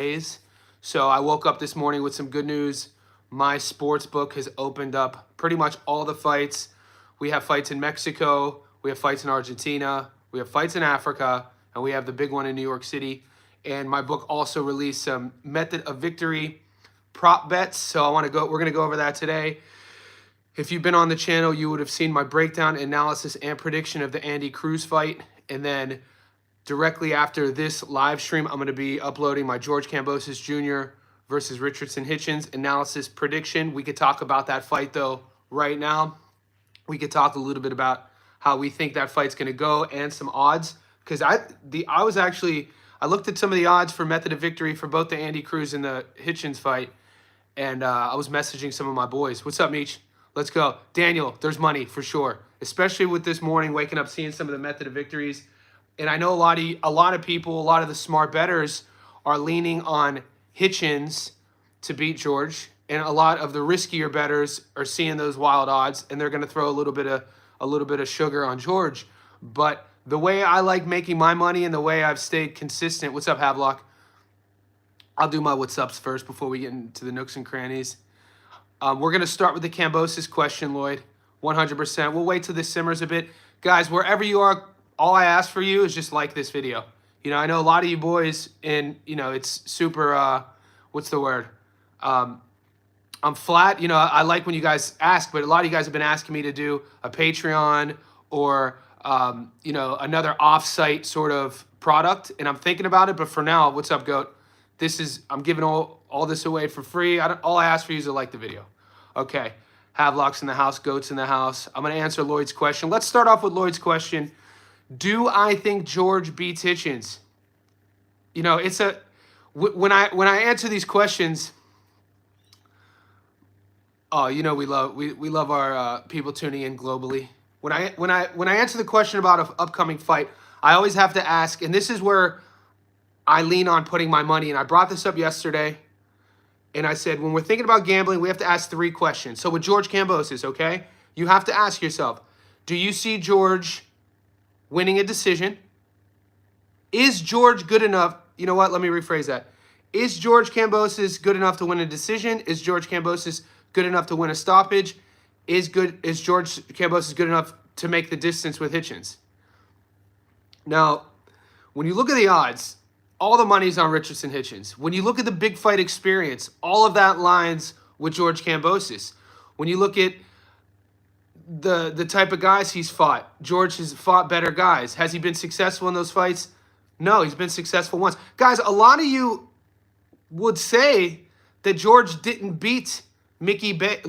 days. So I woke up this morning with some good news. My sports book has opened up pretty much all the fights. We have fights in Mexico, we have fights in Argentina, we have fights in Africa, and we have the big one in New York City. And my book also released some method of victory prop bets. So we're gonna go over that today. If you've been on the channel, you would have seen my breakdown, analysis, and prediction of the Andy Cruz fight. And then directly after this live stream, I'm going to be uploading my George Kambosos Jr. versus Richardson Hitchins analysis prediction. We could talk about that fight, though, right now. We could talk a little bit about how we think that fight's going to go and some odds. Because I looked at some of the odds for method of victory for both the Andy Cruz and the Hitchens fight. And I was messaging some of my boys. What's up, Meech? Let's go. Daniel, there's money for sure. Especially with this morning, waking up, seeing some of the method of victories. And I know a lot of people, a lot of the smart bettors are leaning on Hitchens to beat George. And a lot of the riskier bettors are seeing those wild odds, and they're going to throw a little bit of sugar on George. But the way I like making my money and the way I've stayed consistent. What's up, Havelock? I'll do my what's ups first before we get into the nooks and crannies. We're going to start with the Kambosos question, Lloyd. 100%. We'll wait till this simmers a bit. Guys, wherever you are, all I ask for you is just like this video. You know, I know a lot of you boys, and, you know, it's super, what's the word? I'm flat. You know, I like when you guys ask, but a lot of you guys have been asking me to do a Patreon or, you know, another off-site sort of product, and I'm thinking about it. But for now, what's up, GOAT? I'm giving all this away for free. All I ask for you is to like the video. Okay. Havelock's in the house. Goat's in the house. I'm going to answer Lloyd's question. Let's start off with Lloyd's question. Do I think George beats Hitchens? You know, when I answer these questions, oh, you know, we love our people tuning in globally. When I answer the question about an upcoming fight, I always have to ask, and this is where I lean on putting my money, and I brought this up yesterday, and I said, when we're thinking about gambling, we have to ask 3 questions. So with George Kambosos, okay, you have to ask yourself, do you see George winning a decision? Is George good enough? You know what? Let me rephrase that. Is George Kambosos good enough to win a decision? Is George Kambosos good enough to win a stoppage? Is George Kambosos good enough to make the distance with Hitchens? Now, when you look at the odds, all the money's on Richardson Hitchens. When you look at the big fight experience, all of that lines with George Kambosos. When you look at the type of guys he's fought, George has fought better guys. Has he been successful in those fights? No, he's been successful once. Guys, a lot of you would say that George didn't beat Mickey Bay.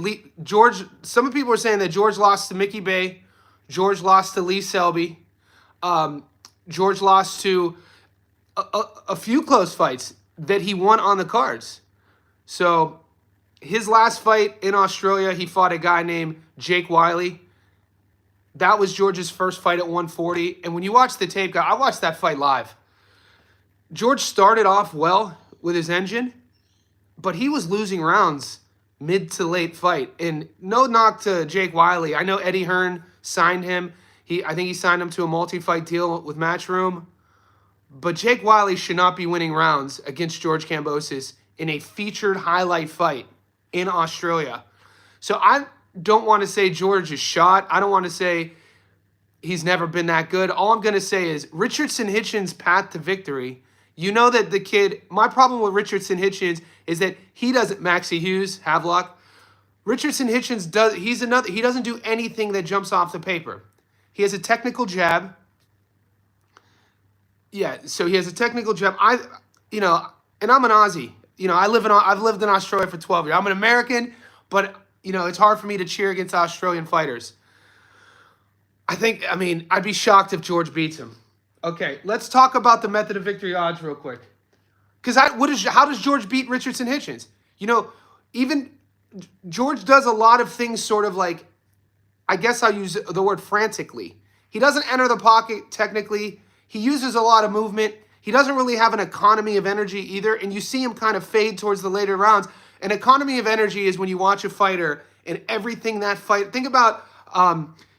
Some people are saying that George lost to Mickey Bay. George lost to Lee Selby. George lost to a few close fights that he won on the cards. So his last fight in Australia, he fought a guy named Jake Wiley. That was George's first fight at 140. And when you watch the tape, I watched that fight live. George started off well with his engine, but he was losing rounds mid to late fight. And no knock to Jake Wiley. I know Eddie Hearn signed him. I think he signed him to a multi-fight deal with Matchroom. But Jake Wiley should not be winning rounds against George Kambosos in a featured highlight fight in Australia. So I don't want to say George is shot. I don't want to say he's never been that good. All I'm going to say is Richardson Hitchens' path to victory. You know that the kid, my problem with Richardson Hitchens is that he doesn't, Maxie Hughes, Havelock, Richardson Hitchens he doesn't do anything that jumps off the paper. He has a technical jab. Yeah, so he has a technical jab. And I'm an Aussie. You know, I've lived in Australia for 12 years. I'm an American, but, you know, it's hard for me to cheer against Australian fighters. I'd be shocked if George beats him. Okay, let's talk about the method of victory odds real quick. Because how does George beat Richardson Hitchens? You know, even George does a lot of things sort of like, I guess I'll use the word frantically. He doesn't enter the pocket technically. He uses a lot of movement. He doesn't really have an economy of energy either, and you see him kind of fade towards the later rounds. An economy of energy is when you watch a fighter and everything that fight. Think about,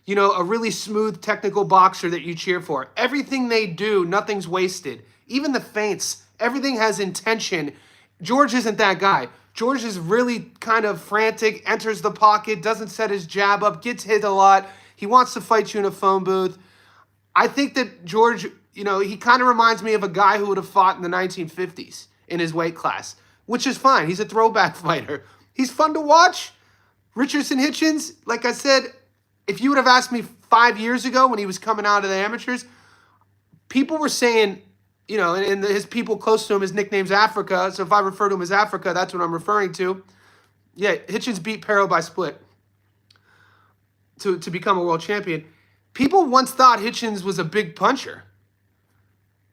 you know, a really smooth technical boxer that you cheer for. Everything they do, nothing's wasted. Even the feints Everything has intention. George isn't that guy. George is really kind of frantic, enters the pocket, doesn't set his jab up, gets hit a lot. He wants to fight you in a phone booth. I think that George, he kind of reminds me of a guy who would have fought in the 1950s in his weight class, which is fine. He's a throwback fighter. He's fun to watch. Richardson Hitchins, like I said, if you would have asked me 5 years ago when he was coming out of the amateurs, people were saying, and his people close to him, his nickname's Africa. So if I refer to him as Africa, that's what I'm referring to. Yeah, Hitchens beat Pero by split to become a world champion. People once thought Hitchens was a big puncher.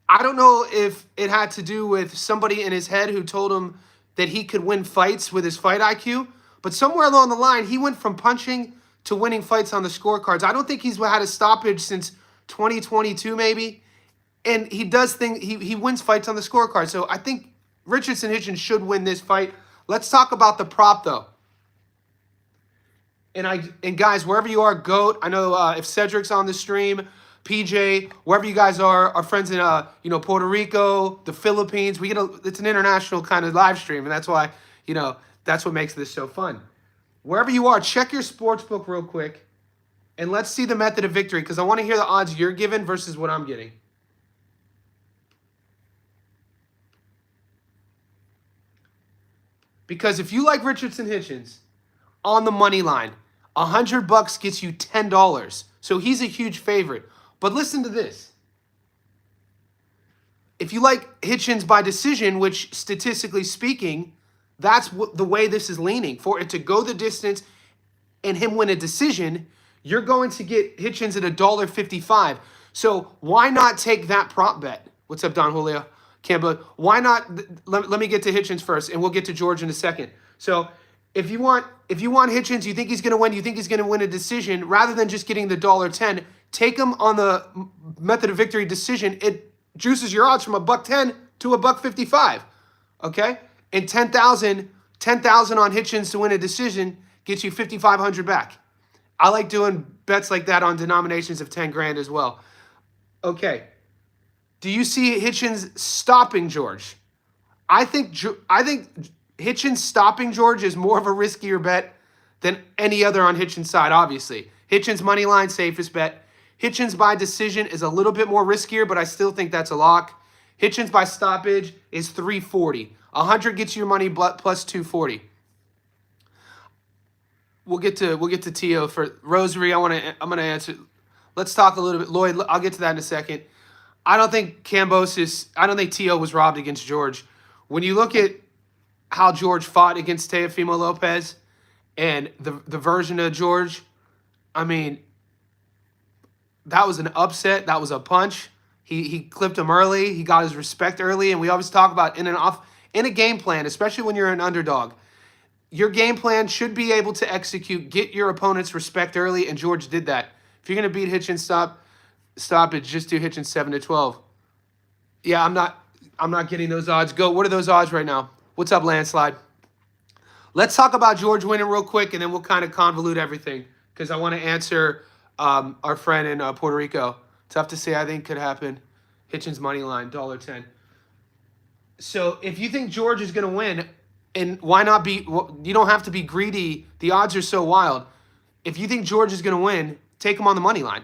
I don't know if it had to do with somebody in his head who told him that he could win fights with his fight IQ, but somewhere along the line, he went from punching to winning fights on the scorecards. I don't think he's had a stoppage since 2022 maybe, and he does things, he wins fights on the scorecard. So I think Richardson Hitchens should win this fight. Let's talk about the prop though. And guys, wherever you are, GOAT. I know if Cedric's on the stream, PJ, wherever you guys are, our friends in Puerto Rico, the Philippines. It's an international kind of live stream, and that's why that's what makes this so fun. Wherever you are, check your sports book real quick, and let's see the method of victory because I want to hear the odds you're given versus what I'm getting. Because if you like Richardson Hitchens on the money line, $100 gets you $10. So he's a huge favorite. But listen to this. If you like Hitchens by decision, which statistically speaking, that's the way this is leaning. For it to go the distance and him win a decision, you're going to get Hitchens at $1.55. So why not take that prop bet? What's up, Don Julio? Cambo, why not? Let me get to Hitchens first, and we'll get to George in a second. So if you want Hitchens, you think he's going to win, you think he's going to win a decision, rather than just getting the $1.10, take him on the method of victory decision. It juices your odds from $1.10 to $1.55. Okay, and 10,000 on Hitchens to win a decision gets you 5,500 back. I like doing bets like that on denominations of 10 grand as well. Okay. Do you see Hitchens stopping George? I think Hitchens stopping George is more of a riskier bet than any other on Hitchens' side, obviously. Hitchens money line, safest bet. Hitchens by decision is a little bit more riskier, but I still think that's a lock. Hitchens by stoppage is 340. 100 gets you your money plus 240. We'll get to Tio for Rosary. I'm gonna answer. Let's talk a little bit. Lloyd, I'll get to that in a second. I don't think Tio was robbed against George. When you look at how George fought against Teofimo Lopez and the version of George, I mean, that was an upset. That was a punch. He clipped him early. He got his respect early. And we always talk about in a game plan, especially when you're an underdog, your game plan should be able to execute, get your opponent's respect early, and George did that. If you're going to beat Hitchens stoppage, just do Hitchens 7-12. Yeah, I'm not getting those odds. Go. What are those odds right now? What's up, Landslide? Let's talk about George winning real quick, and then we'll kind of convolute everything because I want to answer our friend in Puerto Rico. Tough to say. I think could happen. Hitchens money line, $1.10. So if you think George is going to win, and why not be? You don't have to be greedy. The odds are so wild. If you think George is going to win, take him on the money line.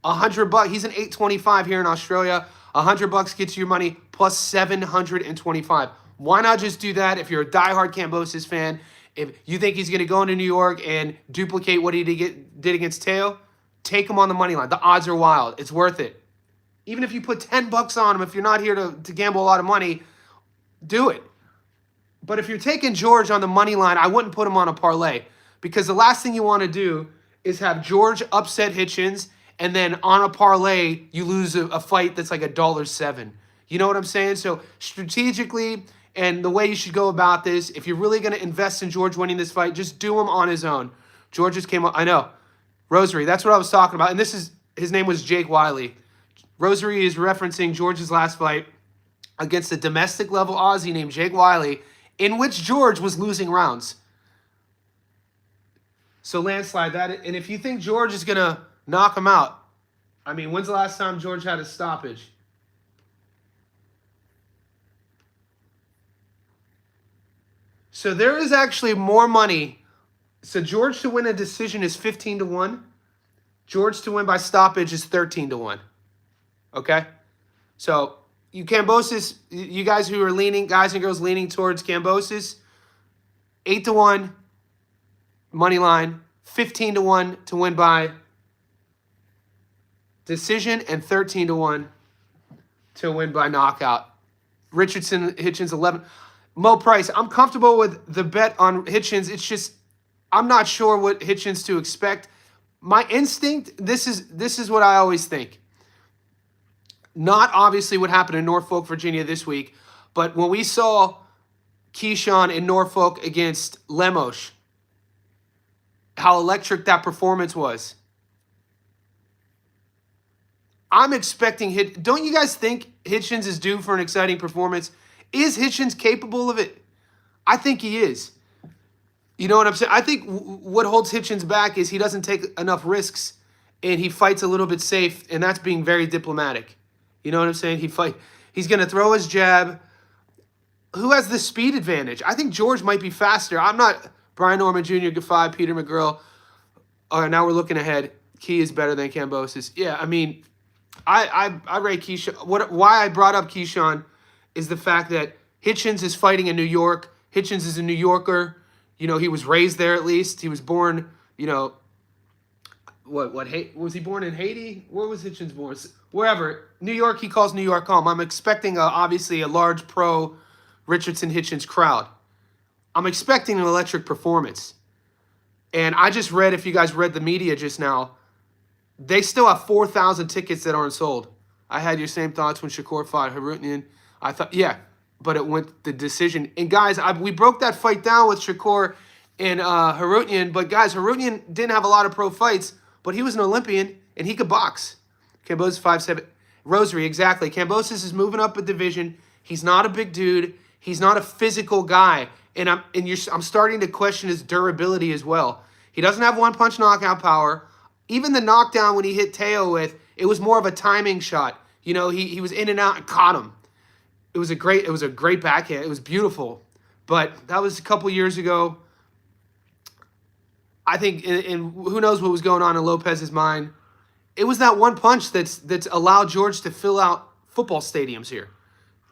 $100. He's an 825 here in Australia. $100 gets you your money plus 725. Why not just do that? If you're a diehard Kambosos fan, if you think he's going to go into New York and duplicate what he did against Teo, take him on the money line. The odds are wild. It's worth it. Even if you put $10 on him, if you're not here to gamble a lot of money, do it. But if you're taking George on the money line, I wouldn't put him on a parlay because the last thing you want to do is have George upset Hitchens and then on a parlay, you lose a fight that's like $1.07. You know what I'm saying? So strategically, and the way you should go about this, if you're really going to invest in George winning this fight, just do him on his own. George just came up. I know. Rosary, that's what I was talking about. And his name was Jake Wiley. Rosary is referencing George's last fight against a domestic level Aussie named Jake Wiley, in which George was losing rounds. So landslide that. And if you think George is going to knock him out, I mean, when's the last time George had a stoppage? So there is actually more money. So George to win a decision is 15-1. George to win by stoppage is 13-1. Okay? So you Cambosos, you guys who are leaning, guys and girls leaning towards Cambosos, 8-1 money line, 15-1 to win by decision, and 13-1 to win by knockout. Richardson Hitchens 11. Mo Price, I'm comfortable with the bet on Hitchens. It's just I'm not sure what Hitchens to expect. My instinct, this is what I always think. Not obviously what happened in Norfolk, Virginia this week, but when we saw Keyshawn in Norfolk against Lemos, how electric that performance was. I'm expecting don't you guys think Hitchens is due for an exciting performance? Is Hitchens capable of it? I think he is. You know what I'm saying? I think what holds Hitchens back is he doesn't take enough risks and he fights a little bit safe, and that's being very diplomatic. You know what I'm saying? He's going to throw his jab. Who has the speed advantage? I think George might be faster. I'm not Brian Norman Jr., Gaffey, Peter McGrill. All right, now we're looking ahead. Key is better than Kambosos. Yeah, I mean, I rate Keyshawn. Why I brought up Keyshawn is the fact that Hitchens is fighting in New York. Hitchens is a New Yorker. You know, he was raised there at least. He was born, you know, was he born in Haiti? Where was Hitchens born? Wherever. New York, he calls New York home. I'm expecting, obviously, a large pro Richardson Hitchens crowd. I'm expecting an electric performance. And I just read, if you guys read the media just now, they still have 4,000 tickets that aren't sold. I had your same thoughts when Shakur fought Harutnian. I thought, yeah, but it went the decision. And guys, we broke that fight down with Shakur and Harutnian. But guys, Harutnian didn't have a lot of pro fights, but he was an Olympian and he could box. Kambosos 5'7". Rosary, exactly. Kambosos is moving up a division. He's not a big dude. He's not a physical guy. And I'm starting to question his durability as well. He doesn't have one-punch knockout power. Even the knockdown when he hit Teo with, it was more of a timing shot. You know, he was in and out and caught him. It was a great backhand. It was beautiful. But that was a couple years ago. I think, and who knows what was going on in Lopez's mind. It was that one punch that's allowed George to fill out football stadiums here.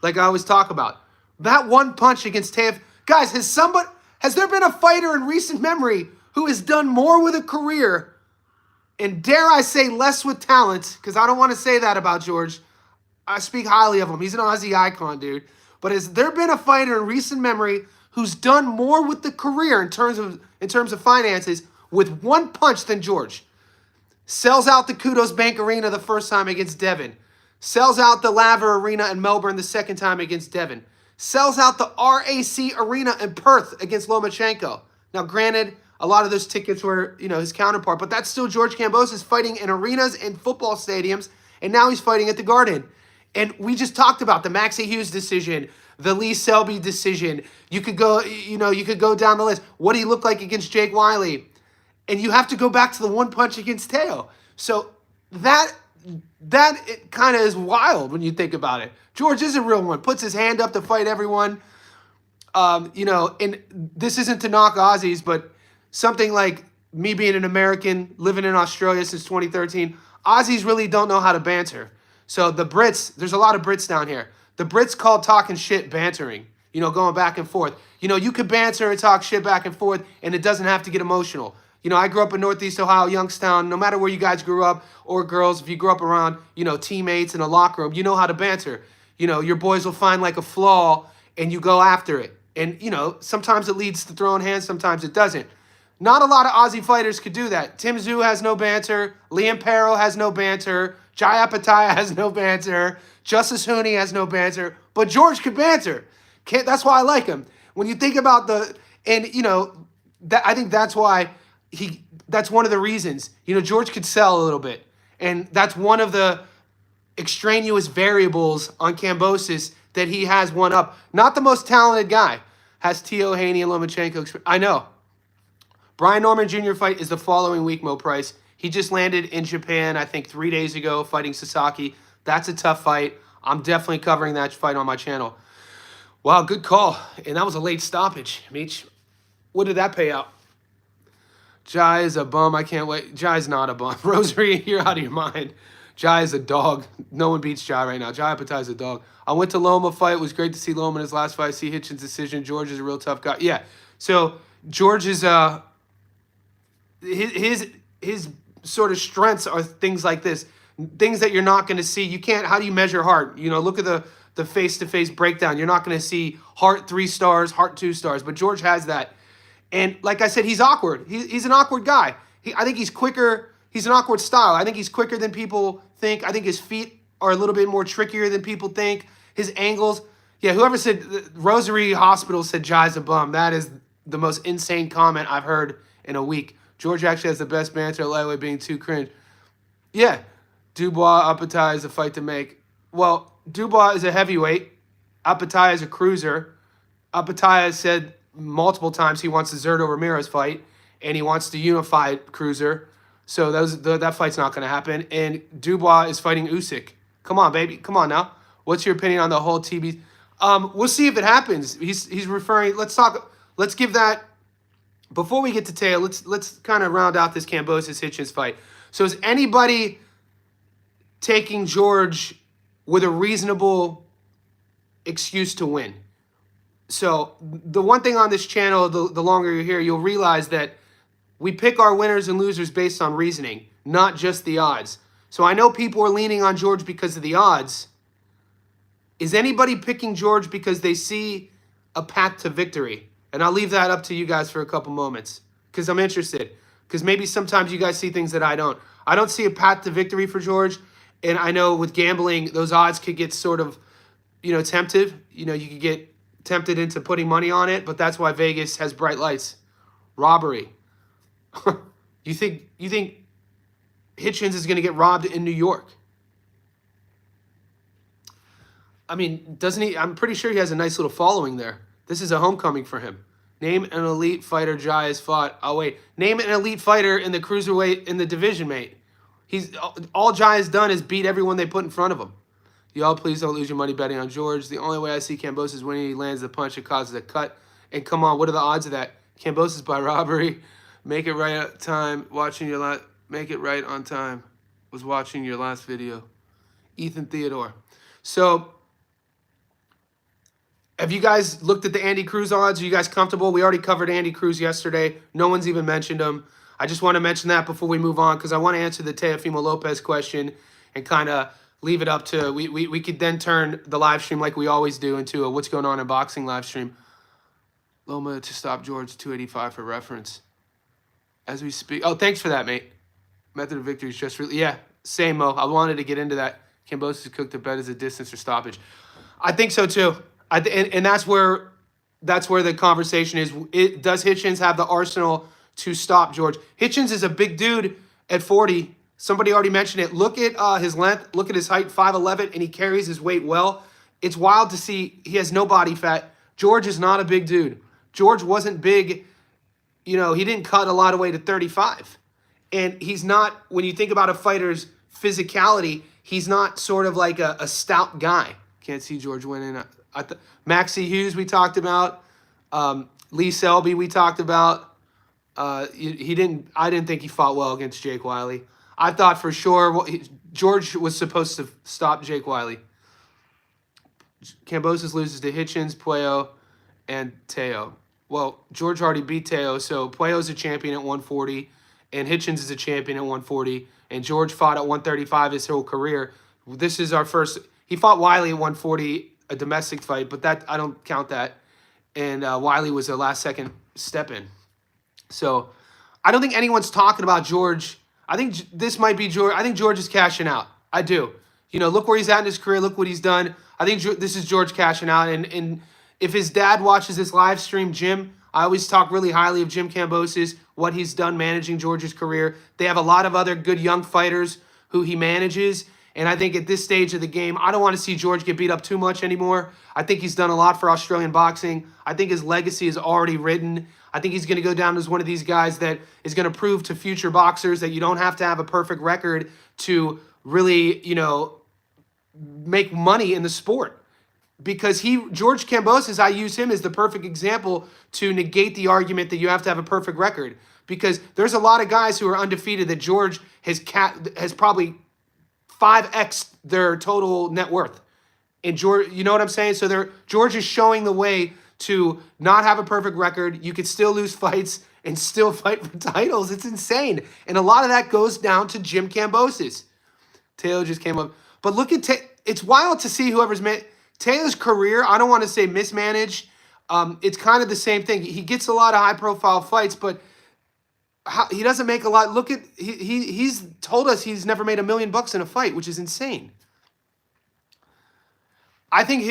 Like I always talk about. That one punch against Teo. Guys, has there been a fighter in recent memory who has done more with a career, and dare I say less with talent, because I don't want to say that about George. I speak highly of him. He's an Aussie icon, dude. But has there been a fighter in recent memory who's done more with the career in terms of finances with one punch than George? Sells out the Kudos Bank Arena the first time against Devin. Sells out the Laver Arena in Melbourne the second time against Devin. Sells out the RAC Arena in Perth against Lomachenko. Now, granted, a lot of those tickets were, you know, his counterpart, but that's still George Kambosos fighting in arenas and football stadiums, and now he's fighting at the Garden. And we just talked about the Maxie Hughes decision, the Lee Selby decision. You could go down the list. What he looked like against Jake Wiley. And you have to go back to the one punch against Teo. So that kind of is wild when you think about it. George is a real one. Puts his hand up to fight everyone. You know, and this isn't to knock Aussies, but something like me being an American, living in Australia since 2013, Aussies really don't know how to banter. So the Brits, there's a lot of Brits down here. The Brits call talking shit bantering, you know, going back and forth. You know, you could banter and talk shit back and forth, and it doesn't have to get emotional. You know, I grew up in Northeast Ohio, Youngstown. No matter where you guys grew up, or girls, if you grew up around, you know, teammates in a locker room, you know how to banter. You know, your boys will find like a flaw, and you go after it. And, you know, sometimes it leads to throwing hands, sometimes it doesn't. Not a lot of Aussie fighters could do that. Tim Tszyu has no banter. Liam Perro has no banter. Jai Apataya has no banter. Justice Hooney has no banter. But George could banter. That's why I like him. When you think about you know, I think that's why that's one of the reasons. You know, George could sell a little bit. And that's one of the extraneous variables on Kambosos that he has one up. Not the most talented guy. Has Teo, Haney, and Lomachenko. I know. Brian Norman Jr. fight is the following week, Mo Price. He just landed in Japan, I think, 3 days ago, fighting Sasaki. That's a tough fight. I'm definitely covering that fight on my channel. Wow, good call. And that was a late stoppage, Meech. What did that pay out? Jai is a bum. I can't wait. Jai's not a bum. Rosary, you're out of your mind. Jai is a dog. No one beats Jai right now. Jai Apatai is a dog. I went to Loma fight. It was great to see Loma in his last fight. See Hitchens' decision. George is a real tough guy. Yeah. So George is his sort of strengths are things like this. Things that you're not going to see. You can't. How do you measure heart? You know, look at the face-to-face breakdown. You're not going to see heart 3 stars, heart 2 stars. But George has that. And like I said, he's awkward. He's an awkward guy. I think he's quicker. He's an awkward style. I think he's quicker than people think. I think his feet are a little bit more trickier than people think. His angles. Yeah, whoever said, Rosary Hospital said Jai's a bum. That is the most insane comment I've heard in a week. George actually has the best banter, lightweight being too cringe. Yeah, Dubois, Apatai is a fight to make. Well, Dubois is a heavyweight. Apatai is a cruiser. Apatai has said multiple times he wants the Zerto Ramirez fight, and he wants the unified cruiser. So that fight's not going to happen. And Dubois is fighting Usyk. Come on, baby. Come on now. What's your opinion on the whole TB? We'll see if it happens. He's referring. Let's talk. Let's give that. Before we get to Teo, let's kind of round out this Kambosos Hitchens fight. So is anybody taking George with a reasonable excuse to win? So the one thing on this channel, the longer you're here, you'll realize that we pick our winners and losers based on reasoning, not just the odds. So I know people are leaning on George because of the odds. Is anybody picking George because they see a path to victory? And I'll leave that up to you guys for a couple moments because I'm interested. Because maybe sometimes you guys see things that I don't. I don't see a path to victory for George. And I know with gambling, those odds could get sort of, tempted. You could get tempted into putting money on it, but that's why Vegas has bright lights. Robbery. You think Hitchens is going to get robbed in New York? I mean, doesn't he? I'm pretty sure he has a nice little following there. This is a homecoming for him. Name an elite fighter Jai has fought. Oh, wait. Name an elite fighter in the cruiserweight in the division, mate. All Jai has done is beat everyone they put in front of him. Y'all, please don't lose your money betting on George. The only way I see Kambosos is when he lands the punch that causes a cut. And come on, what are the odds of that? Kambosos by robbery. Make it right on time. Make it right on time. Was watching your last video. Ethan Theodore. So, have you guys looked at the Andy Cruz odds? Are you guys comfortable? We already covered Andy Cruz yesterday. No one's even mentioned him. I just want to mention that before we move on because I want to answer the Teofimo Lopez question and kind of leave it up to, we could then turn the live stream like we always do into a what's going on in boxing live stream. Loma to stop George, 285 for reference. As we speak. Oh, thanks for that, mate. Method of victory is just really, yeah, same, Mo. I wanted to get into that. Kambosos cooked to bet as a distance or stoppage. I think so too. And that's where the conversation is. Does Hitchens have the arsenal to stop George? Hitchens is a big dude at 40. Somebody already mentioned it. Look at his length. Look at his height, 5'11", and he carries his weight well. It's wild to see. He has no body fat. George is not a big dude. George wasn't big. He didn't cut a lot of weight at 35. And he's not, when you think about a fighter's physicality, he's not sort of like a stout guy. Can't see George winning. Maxie Hughes we talked about. Lee Selby we talked about. I didn't think he fought well against Jake Wiley. I thought for sure George was supposed to stop Jake Wiley. Kambosos loses to Hitchens, Puello, and Teo. Well, George already beat Teo, so Puello's a champion at 140, and Hitchens is a champion at 140, and George fought at 135 his whole career. This is our first. He fought Wiley at 140, a domestic fight, but that I don't count that. And Wiley was a last-second step-in. So I don't think anyone's talking about George. I think this might be George. I think George is cashing out. I do. Look where he's at in his career. Look what he's done. I think this is George cashing out. And if his dad watches this live stream, Jim, I always talk really highly of Jim Kambosos, what he's done managing George's career. They have a lot of other good young fighters who he manages. And I think at this stage of the game, I don't want to see George get beat up too much anymore. I think he's done a lot for Australian boxing. I think his legacy is already written. I think he's going to go down as one of these guys that is going to prove to future boxers that you don't have to have a perfect record to really, make money in the sport. because George Kambosos, I use him as the perfect example to negate the argument that you have to have a perfect record, because there's a lot of guys who are undefeated that George has probably 5x their total net worth. And George, you know what I'm saying? So George is showing the way to not have a perfect record. You could still lose fights and still fight for titles. It's insane. And a lot of that goes down to Jim Kambosos. Taylor just came up. But look at it's wild to see whoever's made Taylor's career. I don't want to say mismanaged. It's kind of the same thing. He gets a lot of high-profile fights, but he doesn't make a lot. Look at he's told us he's never made $1 million in a fight, which is insane. I think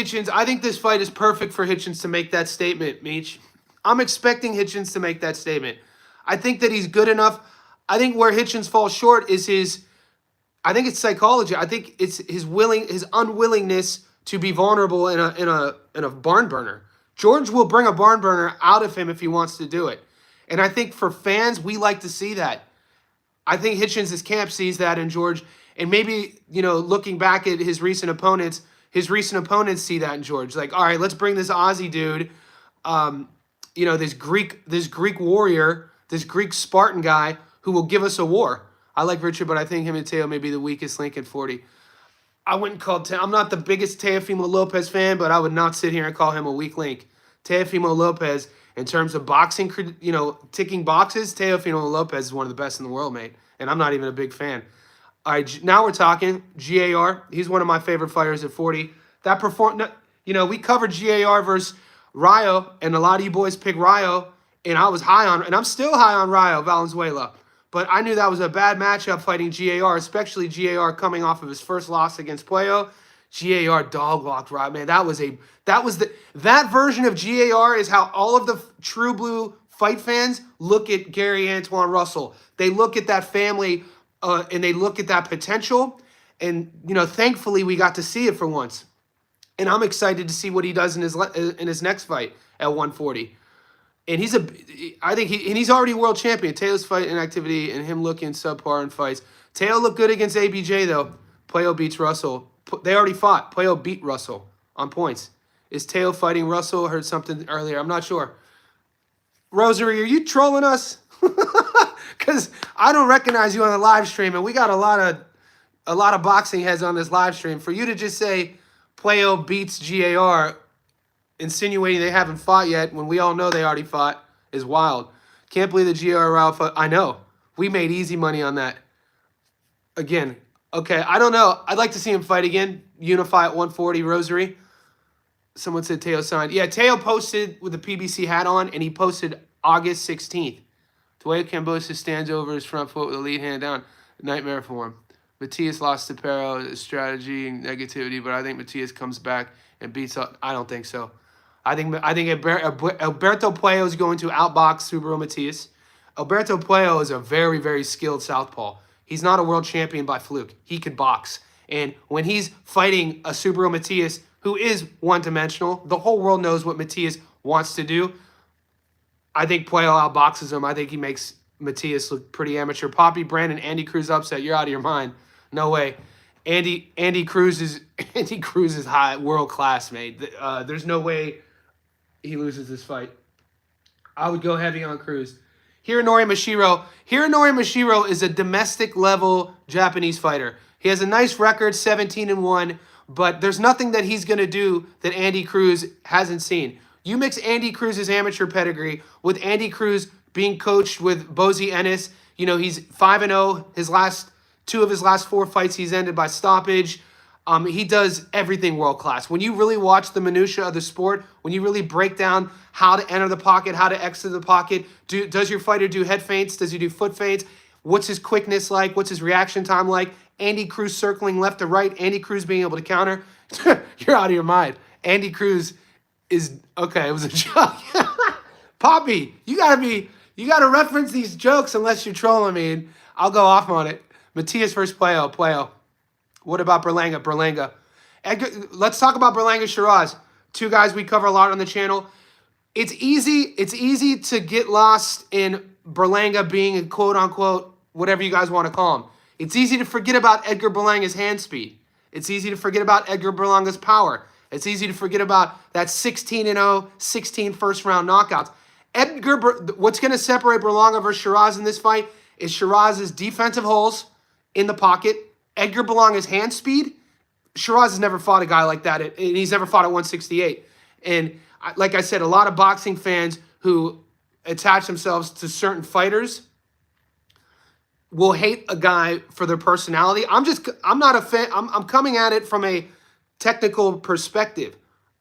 this fight is perfect for Hitchens to make that statement, Meech. I'm expecting Hitchens to make that statement. I think that he's good enough. I think where Hitchens falls short is I think it's psychology. I think it's his unwillingness to be vulnerable in a barn burner. George will bring a barn burner out of him if he wants to do it. And I think for fans, we like to see that. I think Hitchens' camp sees that in George. And maybe, looking back at his recent opponents see that in George. Like, all right, let's bring this Aussie dude, this Greek warrior, this Greek Spartan guy who will give us a war. I like Richard, but I think him and Teo may be the weakest link in 40. I wouldn't call I'm not the biggest Teofimo Lopez fan, but I would not sit here and call him a weak link. Teofimo Lopez, in terms of boxing, ticking boxes, Teofimo Lopez is one of the best in the world, mate. And I'm not even a big fan. All right, now we're talking GAR. He's one of my favorite fighters at 40. We covered GAR versus Rayo, and a lot of you boys picked Rayo, and I'm still high on Rayo Valenzuela. But I knew that was a bad matchup fighting GAR, especially GAR coming off of his first loss against Puello. GAR dog walked Rayo, man. That version of GAR is how all of the true blue fight fans look at Gary Antoine Russell. They look at that family. And they look at that potential, and thankfully we got to see it for once. And I'm excited to see what he does in his next fight at 140. And he's already world champion. Teo's fight inactivity and him looking subpar in fights. Teo looked good against ABJ though. Puello beats Russell. They already fought. Puello beat Russell on points. Is Teo fighting Russell? I heard something earlier. I'm not sure. Rosary, are you trolling us? Because I don't recognize you on the live stream, and we got a lot of boxing heads on this live stream. For you to just say Puello beats GAR, insinuating they haven't fought yet when we all know they already fought, is wild. Can't believe the GAR Rao fought. I know. We made easy money on that. Again, okay, I don't know. I'd like to see him fight again. Unify at 140, Rosary. Someone said Teo signed. Yeah, Teo posted with the PBC hat on, and he posted August 16th. The way Kambosos stands over his front foot with a lead hand down, nightmare for him. Matias lost to Pero, strategy and negativity, but I think Matias comes back and beats up. I don't think so. I think Alberto Puello is going to outbox Subaru Matias. Alberto Puello is a very, very skilled southpaw. He's not a world champion by fluke. He could box. And when he's fighting a Subaru Matias who is one-dimensional, the whole world knows what Matias wants to do. I think Puello outboxes him. I think he makes Matias look pretty amateur. Poppy, Brandon, Andy Cruz upset. You're out of your mind. No way. Andy Cruz is high, world class, mate. There's no way he loses this fight. I would go heavy on Cruz. Hironori Mashiro is a domestic level Japanese fighter. He has a nice record, 17-1, but there's nothing that he's gonna do that Andy Cruz hasn't seen. You mix Andy Cruz's amateur pedigree with Andy Cruz being coached with Bozy Ennis. He's 5-0. Two of his last 4 fights he's ended by stoppage. He does everything world class. When you really watch the minutia of the sport, when you really break down how to enter the pocket, how to exit the pocket, does your fighter do head feints? Does he do foot feints? What's his quickness like? What's his reaction time like? Andy Cruz circling left to right. Andy Cruz being able to counter. You're out of your mind. Andy Cruz is okay. It was a joke. Poppy, you gotta reference these jokes unless you're trolling me, and I'll go off on it. Matias versus Puello. What about Berlanga? Edgar, let's talk about Berlanga Shiraz. 2 guys we cover a lot on the channel. It's easy to get lost in Berlanga being a quote unquote whatever you guys want to call him. It's easy to forget about Edgar Berlanga's hand speed. It's easy to forget about Edgar Berlanga's power. It's easy to forget about that 16-0, 16 first-round knockouts. What's going to separate Berlanga versus Shiraz in this fight is Shiraz's defensive holes in the pocket, Edgar Berlanga's hand speed. Shiraz has never fought a guy like that, and he's never fought at 168. And like I said, a lot of boxing fans who attach themselves to certain fighters will hate a guy for their personality. I'm not a fan. I'm coming at it from a technical perspective.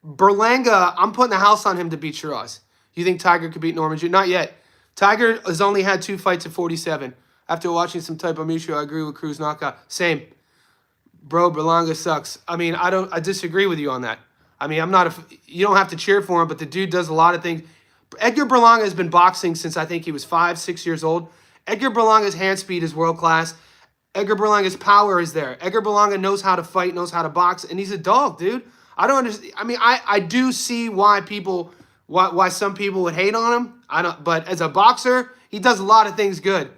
Berlanga, I'm putting the house on him to beat Shiraz. You think Tiger could beat Norman Jr.? Not yet. Tiger has only had 2 fights at 47. After watching some type of Micho, I agree with Cruz knockout. Same. Bro, Berlanga sucks. I mean, I disagree with you on that. I mean, you don't have to cheer for him, but the dude does a lot of things. Edgar Berlanga has been boxing since I think he was 5, 6 years old. Edgar Berlanga's hand speed is world class. Edgar Berlanga's power is there. Edgar Berlanga knows how to fight, knows how to box, and he's a dog, dude. I don't understand. I mean, I do see why some people would hate on him. But as a boxer, he does a lot of things good.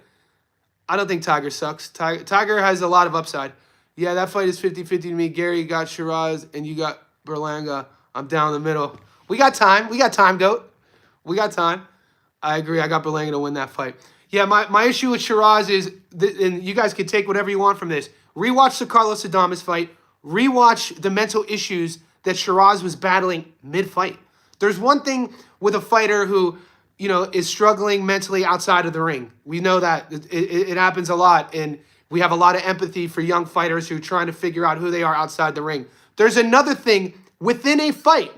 I don't think Tiger sucks. Tiger has a lot of upside. Yeah, that fight is 50-50 to me. Gary got Shiraz, and you got Berlanga. I'm down the middle. We got time. We got time, GOAT. We got time. I agree. I got Berlanga to win that fight. Yeah, my issue with Shiraz is, and you guys can take whatever you want from this, rewatch the Carlos Adames fight. Rewatch the mental issues that Shiraz was battling mid-fight. There's one thing with a fighter who, is struggling mentally outside of the ring. We know that. It happens a lot, and we have a lot of empathy for young fighters who are trying to figure out who they are outside the ring. There's another thing within a fight,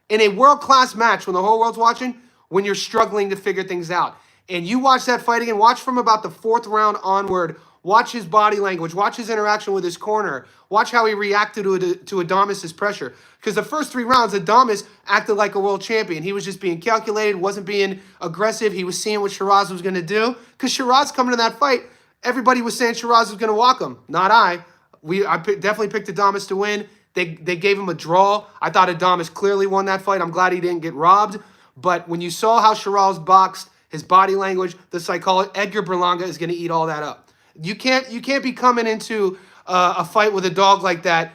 in a world-class match when the whole world's watching, when you're struggling to figure things out. And you watch that fight again, watch from about the 4th round onward, watch his body language, watch his interaction with his corner, watch how he reacted to Adames' pressure. Because the first 3 rounds, Adames acted like a world champion. He was just being calculated, wasn't being aggressive. He was seeing what Shiraz was going to do. Because Shiraz coming to that fight, everybody was saying Shiraz was going to walk him. Not I. Definitely picked Adames to win. They gave him a draw. I thought Adames clearly won that fight. I'm glad he didn't get robbed. But when you saw how Shiraz boxed, his body language, the psychology, Edgar Berlanga is going to eat all that up. You can't be coming into a fight with a dog like that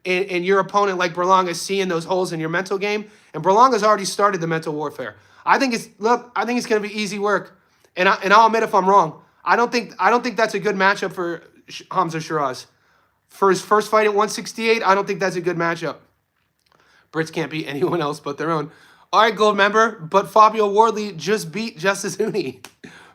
and your opponent like Berlanga seeing those holes in your mental game. And Berlanga's already started the mental warfare. I think it's going to be easy work. And I'll admit if I'm wrong. I don't think that's a good matchup for Hamza Shiraz. For his first fight at 168, I don't think that's a good matchup. Brits can't beat anyone else but their own. All right, gold member, but Fabio Wardley just beat Justice Huni.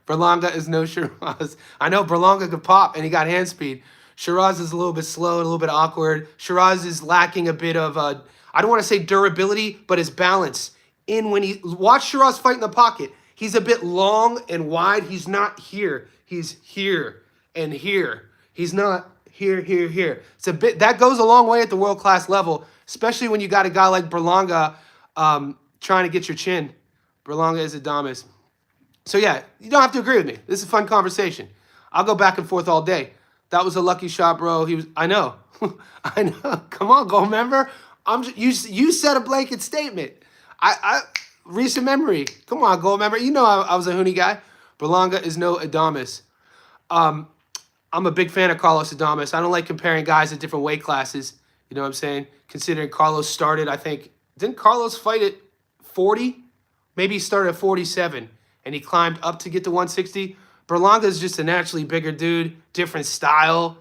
Berlanga is no Shiraz. I know Berlanga could pop, and he got hand speed. Shiraz is a little bit slow, a little bit awkward. Shiraz is lacking a bit of, I don't want to say durability, but his balance. Watch Shiraz fight in the pocket. He's a bit long and wide. He's not here. He's here and here. He's not here. It's a bit, that goes a long way at the world-class level, especially when you got a guy like Berlanga, trying to get your chin. Berlanga is Adames. So yeah, you don't have to agree with me. This is a fun conversation. I'll go back and forth all day. That was a lucky shot, bro. I know. I know. Come on, gold member. You said a blanket statement. Recent memory. Come on, gold member. You know I was a Huni guy. Berlanga is no Adames. I'm a big fan of Carlos Adames. I don't like comparing guys at different weight classes. You know what I'm saying? Considering Carlos started, I think, didn't Carlos fight at 40? Maybe he started at 47, and he climbed up to get to 160. Berlanga is just a naturally bigger dude, different style,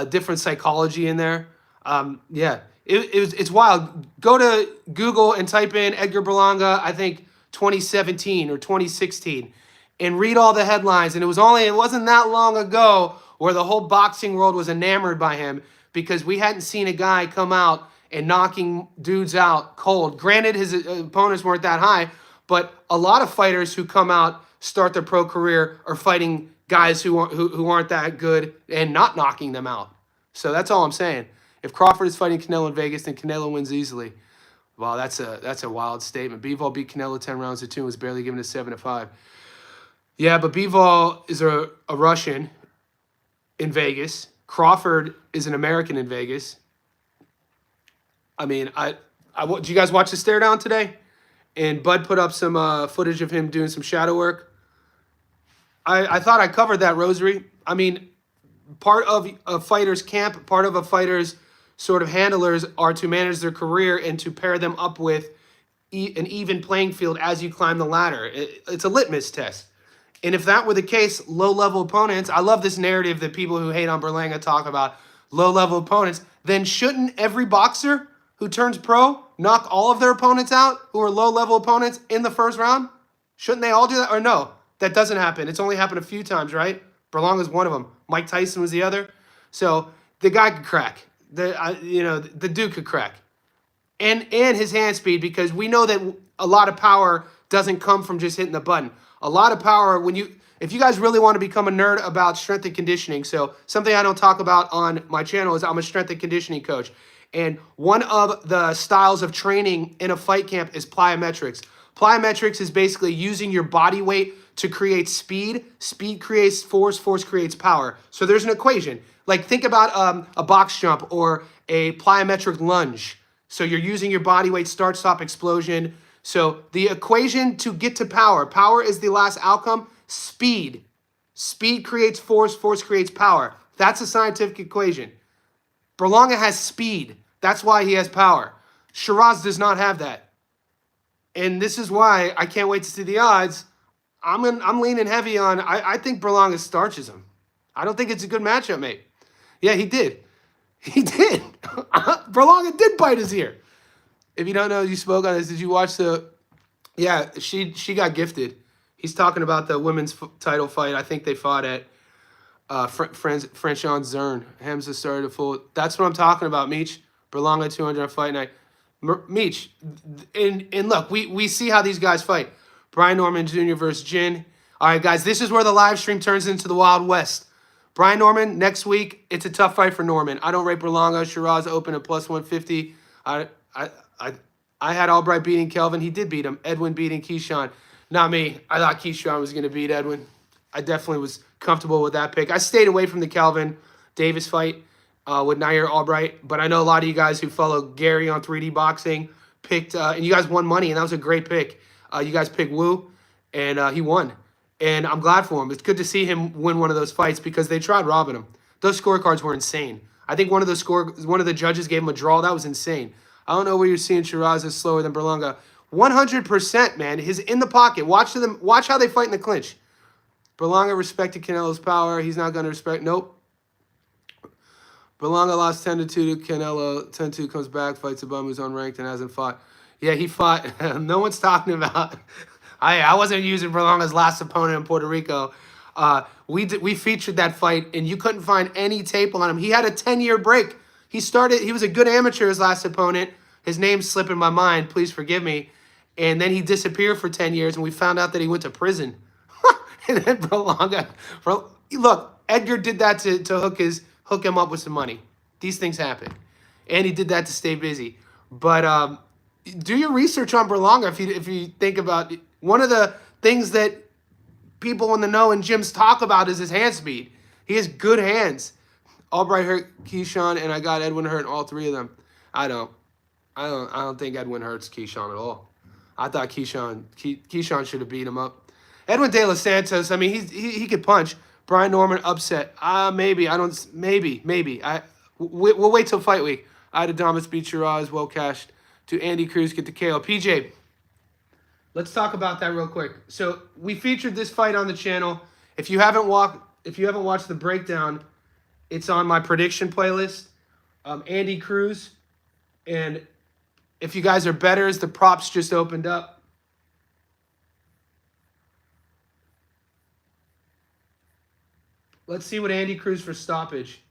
different psychology in there. Yeah, it's wild. Go to Google and type in Edgar Berlanga, I think 2017 or 2016, and read all the headlines. And it wasn't that long ago where the whole boxing world was enamored by him because we hadn't seen a guy come out and knocking dudes out cold. Granted, his opponents weren't that high, but a lot of fighters who come out, start their pro career, are fighting guys who aren't that good and not knocking them out. So that's all I'm saying. If Crawford is fighting Canelo in Vegas, then Canelo wins easily. Wow, that's a wild statement. Bivol beat Canelo 10 rounds to 2 and was barely given a 7-5. Yeah, but Bivol is a Russian in Vegas. Crawford is an American in Vegas. I mean, did you guys watch the stare down today? And Bud put up some footage of him doing some shadow work. I thought I covered that, Rosary. I mean, part of a fighter's camp, part of a fighter's sort of handlers are to manage their career and to pair them up with an even playing field as you climb the ladder. It's a litmus test. And if that were the case, low-level opponents, I love this narrative that people who hate on Berlanga talk about low-level opponents, then shouldn't every boxer who turns pro knock all of their opponents out who are low-level opponents in the first round? Shouldn't they all do that? Or no, that doesn't happen. It's only happened a few times, right? Berlanga's one of them. Mike Tyson was the other. So the guy could crack. The dude could crack. And his hand speed, because we know that a lot of power doesn't come from just hitting the button. A lot of power, if you guys really want to become a nerd about strength and conditioning, so something I don't talk about on my channel is I'm a strength and conditioning coach. And one of the styles of training in a fight camp is plyometrics. Plyometrics is basically using your body weight to create speed. Speed creates force, force creates power. So there's an equation. Like think about a box jump or a plyometric lunge. So you're using your body weight, start, stop, explosion. So the equation to get to power, power is the last outcome, speed. Speed creates force, force creates power. That's a scientific equation. Berlanga has speed. That's why he has power. Shiraz does not have that. And this is why I can't wait to see the odds. I'm leaning heavy on, I think Berlanga starches him. I don't think it's a good matchup, mate. Yeah, he did. He did. Berlanga did bite his ear. If you don't know, you spoke on this. Did you watch yeah, she got gifted. He's talking about the women's title fight. I think they fought at Franchon Zern. Hamza started to full. That's what I'm talking about, Meech. Berlanga 200 on fight night. Meech, and look, we see how these guys fight. Brian Norman Jr. versus Jin. All right, guys, this is where the live stream turns into the Wild West. Brian Norman, next week, it's a tough fight for Norman. I don't rate Berlanga. Shiraz open at plus 150. I had Albright beating Kelvin. He did beat him. Edwin beating Keyshawn. Not me. I thought Keyshawn was going to beat Edwin. I definitely was comfortable with that pick. I stayed away from the Kelvin Davis fight with Nair Albright, but I know a lot of you guys who follow Gary on 3D Boxing picked, and you guys won money, and that was a great pick. You guys picked Wu, and he won. And I'm glad for him. It's good to see him win one of those fights because they tried robbing him. Those scorecards were insane. I think one of the judges gave him a draw. That was insane. I don't know where you're seeing Shiraz is slower than Berlanga. 100%, man. He's in the pocket. Watch how they fight in the clinch. Berlanga respected Canelo's power. He's not going to respect. Nope. Berlanga lost 10-2 to Canelo. 10-2 comes back, fights a bum who's unranked and hasn't fought. Yeah, he fought. No one's talking about. I wasn't using Berlanga's last opponent in Puerto Rico. We featured that fight, and you couldn't find any tape on him. He had a 10-year break. He was a good amateur, his last opponent. His name's slipping my mind. Please forgive me. And then he disappeared for 10 years, and we found out that he went to prison. And then Berlanga. Look, Edgar did that to hook him up with some money. These things happen. And he did that to stay busy. But do your research on Berlanga if you think about it. One of the things that people in the know and gyms talk about is his hand speed. He has good hands. Albright hurt Keyshawn, and I got Edwin hurt in all three of them. I don't think Edwin hurts Keyshawn at all. I thought Keyshawn should have beat him up. Edwin De Los Santos, I mean, he could punch. Brian Norman upset. Maybe. We'll wait till fight week. Adamas beat Shiraz, well cashed. To Andy Cruz, get the KO. PJ, let's talk about that real quick. So we featured this fight on the channel. If you haven't watched the breakdown, it's on my prediction playlist. Andy Cruz, and if you guys are bettors, the props just opened up. Let's see what Andy Cruz for stoppage.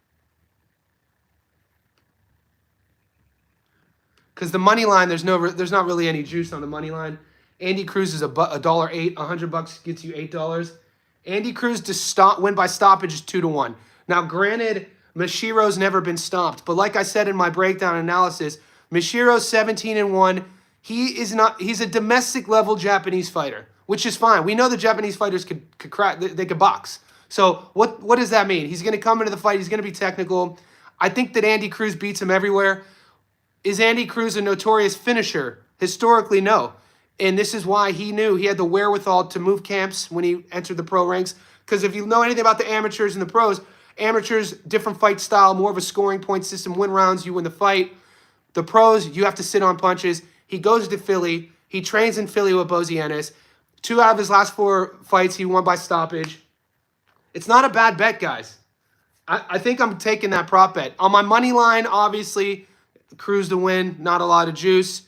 Because the money line, there's not really any juice on the money line. Andy Cruz is $1.08. $100 gets you $8. Andy Cruz to win by stoppage is 2-1. Now, granted, Mishiro's never been stopped, but like I said in my breakdown analysis, Mishiro's 17-1. He's a domestic level Japanese fighter, which is fine. We know the Japanese fighters could crack, they could box. So what does that mean? He's going to come into the fight. He's going to be technical. I think that Andy Cruz beats him everywhere. Is Andy Cruz a notorious finisher? Historically, no. And this is why he knew he had the wherewithal to move camps when he entered the pro ranks. Because if you know anything about the amateurs and the pros, Amateurs, different fight style, more of a scoring point system. Win rounds, you win the fight. The pros, you have to sit on punches. He goes to Philly. He trains in Philly with Bozienes. 2 out of his last 4 fights, he won by stoppage. It's not a bad bet, guys. I think I'm taking that prop bet. On my money line, obviously, Cruz to win, not a lot of juice.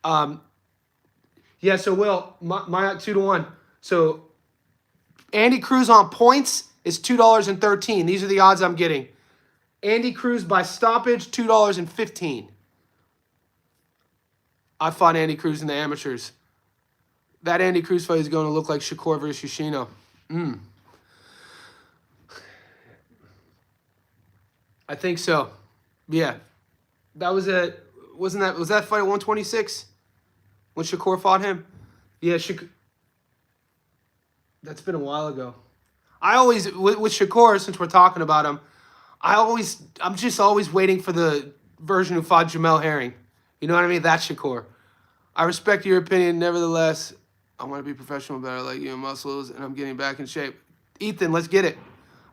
Yeah, so Will, my 2-1. So Andy Cruz on points is $2.13. These are the odds I'm getting. Andy Cruz by stoppage, $2.15. I fought Andy Cruz in the amateurs. That Andy Cruz fight is going to look like Shakur versus Yoshino. I think so. Yeah. That was was that fight at 126? When Shakur fought him? Yeah, that's been a while ago. I always, with Shakur, since we're talking about him, I'm just always waiting for the version who fought Jamel Herring. You know what I mean? That's Shakur. I respect your opinion. Nevertheless, I want to be professional, better like you, muscles, and I'm getting back in shape. Ethan, let's get it.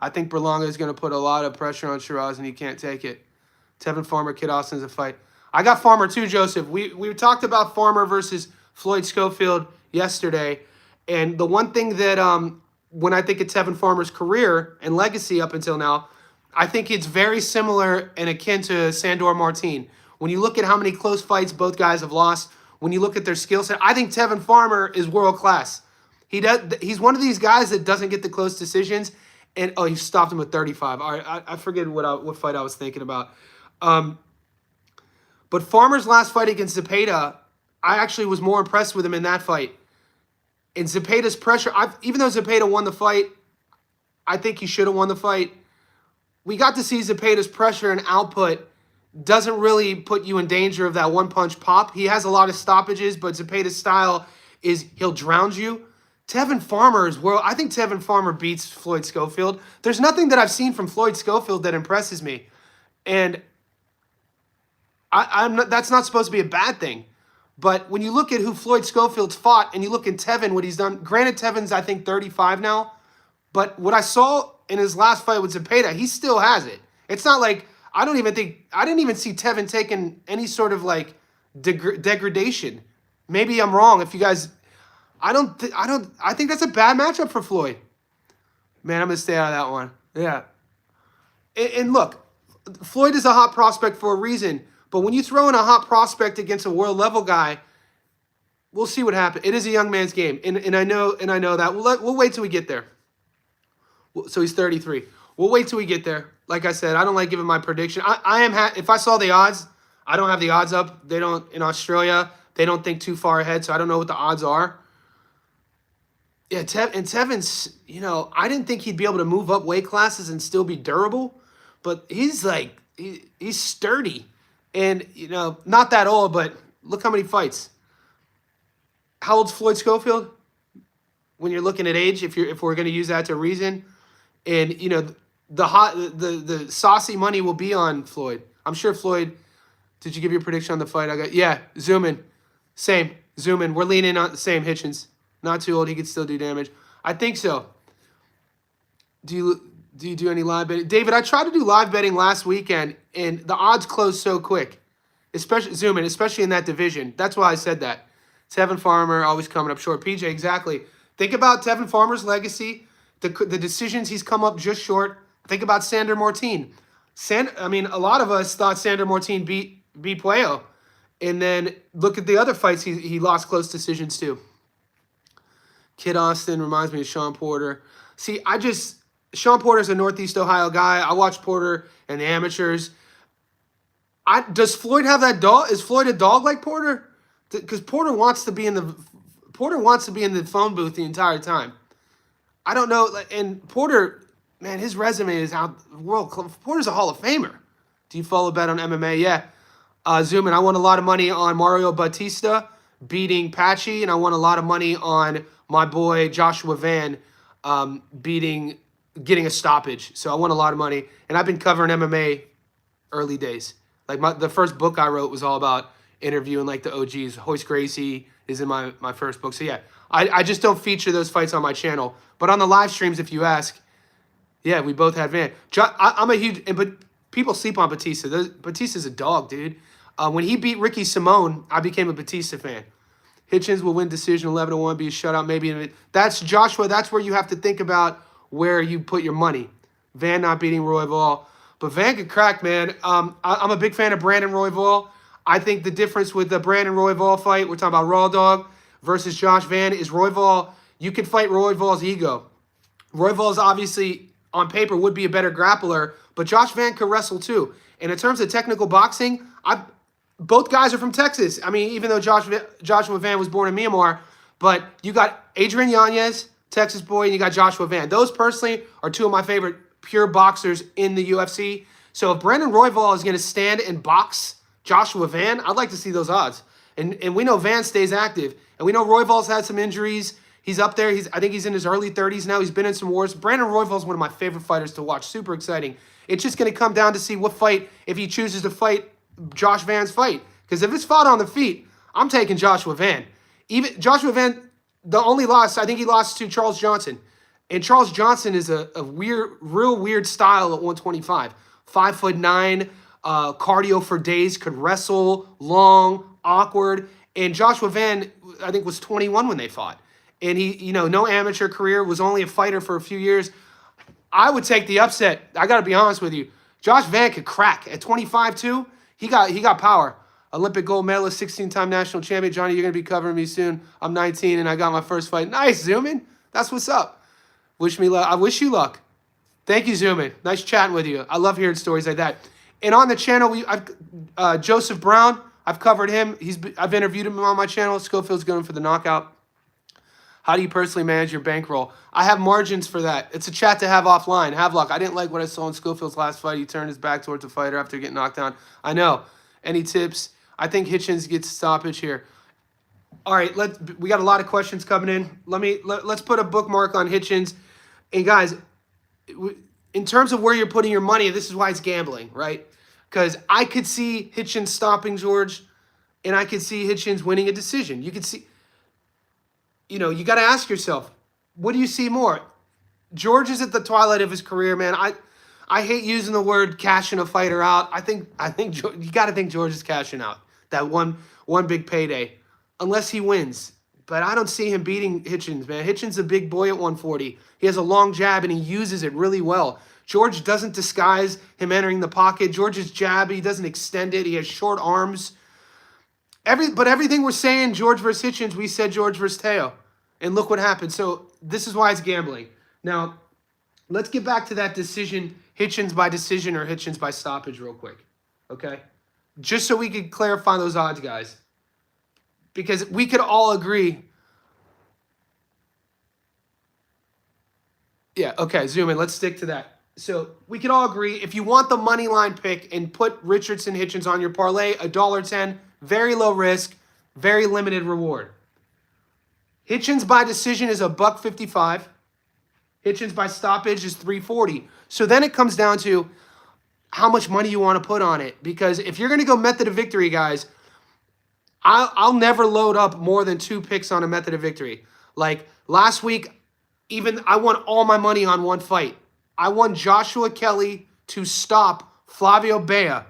I think Berlanga is going to put a lot of pressure on Shiraz, and he can't take it. Tevin Farmer, Kid Austin's a fight. I got Farmer too, Joseph. We talked about Farmer versus Floyd Schofield yesterday, and the one thing that when I think of Tevin Farmer's career and legacy up until now, I think it's very similar and akin to Sandor Martin. When you look at how many close fights both guys have lost, when you look at their skill set, I think Tevin Farmer is world class. He's one of these guys that doesn't get the close decisions. And he stopped him at 35. I forget what fight I was thinking about. But Farmer's last fight against Zepeda, I actually was more impressed with him in that fight. And Zepeda's pressure, even though Zepeda won the fight, I think he should have won the fight. We got to see Zepeda's pressure and output doesn't really put you in danger of that one-punch pop. He has a lot of stoppages, but Zepeda's style is he'll drown you. Tevin Farmer is world. I think Tevin Farmer beats Floyd Schofield. There's nothing that I've seen from Floyd Schofield that impresses me. And that's not supposed to be a bad thing. But when you look at who Floyd Schofield's fought and you look at Tevin, what he's done, granted Tevin's, I think, 35 now. But what I saw in his last fight with Zepeda, he still has it. It's not like, I didn't even see Tevin taking any sort of like degradation. Maybe I'm wrong. If you guys, I think that's a bad matchup for Floyd. Man, I'm going to stay out of that one. Yeah. And look, Floyd is a hot prospect for a reason. But when you throw in a hot prospect against a world level guy, we'll see what happens. It is a young man's game, and I know that. We'll wait till we get there. So he's 33. We'll wait till we get there. Like I said, I don't like giving my prediction. If I saw the odds, I don't have the odds up. They don't in Australia. They don't think too far ahead, so I don't know what the odds are. Yeah, Tevin's. I didn't think he'd be able to move up weight classes and still be durable, but he's like he's sturdy. And, not that old, but look how many fights. How old's Floyd Schofield? When you're looking at age, if we're going to use that to reason. And, the saucy money will be on Floyd. I'm sure Floyd, did you give your prediction on the fight? Yeah, zoom in. Same, zoom in. We're leaning on the same, Hitchens. Not too old, he could still do damage. I think so. Do you do any live betting? David, I tried to do live betting last weekend, and the odds closed so quick. Especially in that division. That's why I said that. Tevin Farmer always coming up short. PJ, exactly. Think about Tevin Farmer's legacy, the decisions he's come up just short. Think about Sandor Martin. A lot of us thought Sandor Martin beat Puello. And then look at the other fights he lost close decisions to. Kid Austin reminds me of Sean Porter. See, Sean Porter's a Northeast Ohio guy. I watch Porter and the amateurs. Does Floyd have that dog? Is Floyd a dog like Porter? Because Porter wants to be in the phone booth the entire time. I don't know. And Porter, man, his resume is out world. Porter's a Hall of Famer. Do you follow bet on MMA? Yeah. Zoom in. I won a lot of money on Mario Bautista beating Patchy, and I won a lot of money on my boy Joshua Van getting a stoppage. So I won a lot of money, and I've been covering MMA early days. Like the first book I wrote was all about interviewing like the OGs. Hoist Gracie is in my first book. So yeah, I just don't feature those fights on my channel. But on the live streams, if you ask, Yeah, we both had Van. I'm a huge, but people sleep on Batista. Batista's a dog, dude. When he beat Ricky Simone, I became a Batista fan. Hitchens will win decision 11-1, be a shutout, maybe. That's Joshua. That's where you have to think about where you put your money. Van not beating Royval, but Van could crack, man. I'm a big fan of Brandon Royval. I think the difference with the Brandon Royval fight, we're talking about Raw Dog versus Josh Van, is Royval. You can fight Royval's ego. Royval's obviously on paper would be a better grappler, but Josh Van could wrestle too. And in terms of technical boxing, both guys are from Texas. I mean, even though Joshua Van was born in Myanmar, but you got Adrian Yanez, Texas boy, and you got Joshua Van. Those personally are two of my favorite pure boxers in the UFC. So if Brandon Royval is going to stand and box Joshua Van, I'd like to see those odds. And we know Van stays active. And we know Royval's had some injuries. He's up there. I think he's in his early 30s now. He's been in some wars. Brandon Royval's one of my favorite fighters to watch. Super exciting. It's just going to come down to see what fight, if he chooses to fight Josh Van's fight. Because if it's fought on the feet, I'm taking Joshua Van. Even Joshua Van, the only loss, I think he lost to Charles Johnson. And Charles Johnson is a real weird style at 125. 5'9", cardio for days, could wrestle, long, awkward. And Joshua Van, I think, was 21 when they fought. And he, no amateur career, was only a fighter for a few years. I would take the upset. I got to be honest with you. Josh Van could crack. At 25, too, he got power. Olympic gold medalist, 16-time national champion. Johnny, you're going to be covering me soon. I'm 19, and I got my first fight. Nice, Zoomin. That's what's up. Wish me luck. I wish you luck. Thank you, Zoomin. Nice chatting with you. I love hearing stories like that. And on the channel, Joseph Brown, I've covered him. I've interviewed him on my channel. Schofield's going for the knockout. How do you personally manage your bankroll? I have margins for that. It's a chat to have offline. Have luck. I didn't like what I saw in Schofield's last fight. He turned his back towards the fighter after getting knocked down. I know. Any tips? I think Hitchens gets stoppage here. All right, we got a lot of questions coming in. Let's put a bookmark on Hitchens. And guys, in terms of where you're putting your money, this is why it's gambling, right? Because I could see Hitchens stopping George, and I could see Hitchens winning a decision. You could see, you got to ask yourself, what do you see more? George is at the twilight of his career, man. I hate using the word cashing a fighter out. I think you got to think George is cashing out that one big payday, unless he wins. But I don't see him beating Hitchens, man. Hitchens is a big boy at 140. He has a long jab, and he uses it really well. George doesn't disguise him entering the pocket. George's jab, he doesn't extend it. He has short arms. But everything we're saying, George versus Hitchens, we said George versus Teo. And look what happened. So this is why it's gambling. Now, let's get back to that decision, Hitchens by decision or Hitchens by stoppage real quick. Okay? Just so we could clarify those odds, guys. Because we could all agree. Yeah, okay, zoom in. Let's stick to that. So we could all agree, if you want the money line pick and put Richardson Hitchens on your parlay, $1.10, very low risk, very limited reward. Hitchens by decision is $1.55. Hitchens by stoppage is $3.40. So then it comes down to how much money you want to put on it. Because if you're going to go method of victory, guys, I'll never load up more than 2 picks on a method of victory. Like last week, even I won all my money on one fight. I won Joshua Kelly to stop Flavio Bea,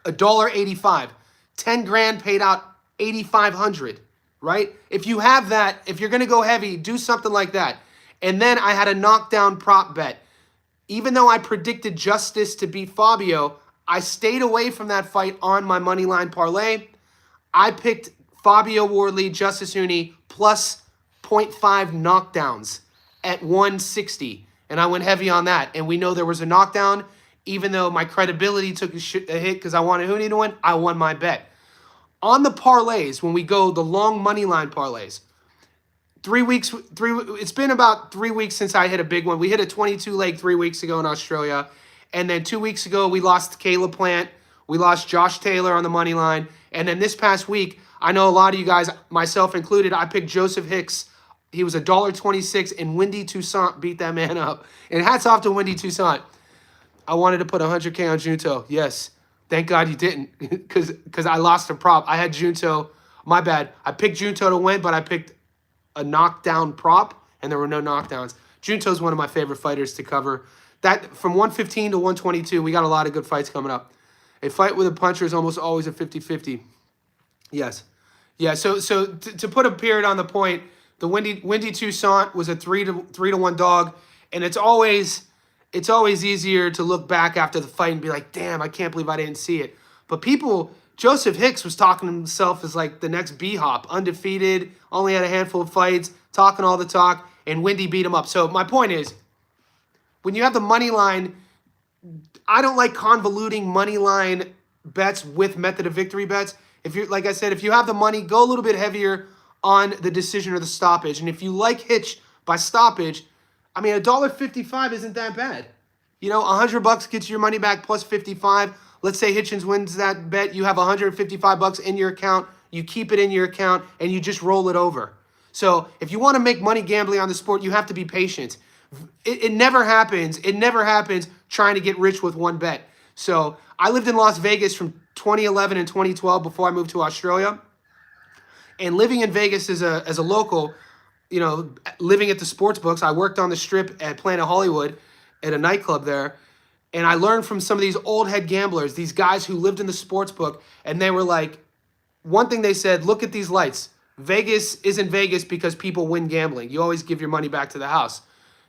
$1.85. 10 grand paid out 8,500, right? If you have that, if you're going to go heavy, do something like that. And then I had a knockdown prop bet. Even though I predicted Justice to beat Fabio, I stayed away from that fight on my moneyline parlay. I picked Fabio Wardley, Justice Uni, plus 0.5 knockdowns at 160. And I went heavy on that. And we know there was a knockdown. Even though my credibility took a hit because I wanted Huni to win, I won my bet. On the parlays, when we go the long money line parlays, it's been about 3 weeks since I hit a big one. We hit a 22 leg 3 weeks ago in Australia. And then 2 weeks ago, we lost Caleb Plant. We lost Josh Taylor on the money line. And then this past week, I know a lot of you guys, myself included, I picked Joseph Hicks. He was $1.26, and Wendy Toussaint beat that man up. And hats off to Wendy Toussaint. I wanted to put 100K on Junto. Yes. Thank God you didn't, because I lost a prop. I had Junto. My bad. I picked Junto to win, but I picked a knockdown prop, and there were no knockdowns. Junto's one of my favorite fighters to cover. That from 115 to 122, we got a lot of good fights coming up. A fight with a puncher is almost always a 50-50. Yes. Yeah, so to put a period on the point, the Windy Toussaint was a 3-1 dog, and it's always easier to look back after the fight and be like, damn, I can't believe I didn't see it. But Joseph Hicks was talking to himself as like the next B-Hop, undefeated, only had a handful of fights, talking all the talk, and Windy beat him up. So my point is, when you have the money line, I don't like convoluting money line bets with method of victory bets. If you're, like I said, if you have the money, go a little bit heavier on the decision or the stoppage. And if you like Hitch by stoppage, I mean, $1.55 isn't that bad. You know, $100 gets your money back plus 55. Let's say Hitchens wins that bet. You have $155 in your account. You keep it in your account, and you just roll it over. So if you want to make money gambling on the sport, you have to be patient. It never happens. It never happens trying to get rich with one bet. So I lived in Las Vegas from 2011 and 2012 before I moved to Australia. And living in Vegas as a local, you know, living at the sports books, I worked on the strip at Planet Hollywood at a nightclub there. And I learned from some of these old head gamblers, these guys who lived in the sports book, and they were like, one thing they said, look at these lights. Vegas isn't Vegas because people win gambling. You always give your money back to the house.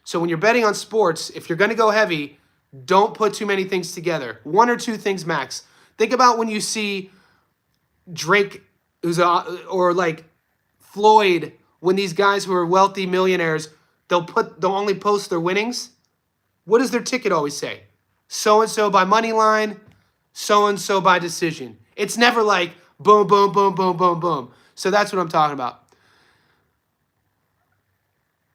So when you're betting on sports, if you're going to go heavy, don't put too many things together. One or two things max. Think about when you see Drake, or like Floyd, when these guys who are wealthy millionaires, they'll only post their winnings. What does their ticket always say? So-and-so by money line, so-and-so by decision. It's never like boom, boom, boom, boom, boom, boom. So that's what I'm talking about.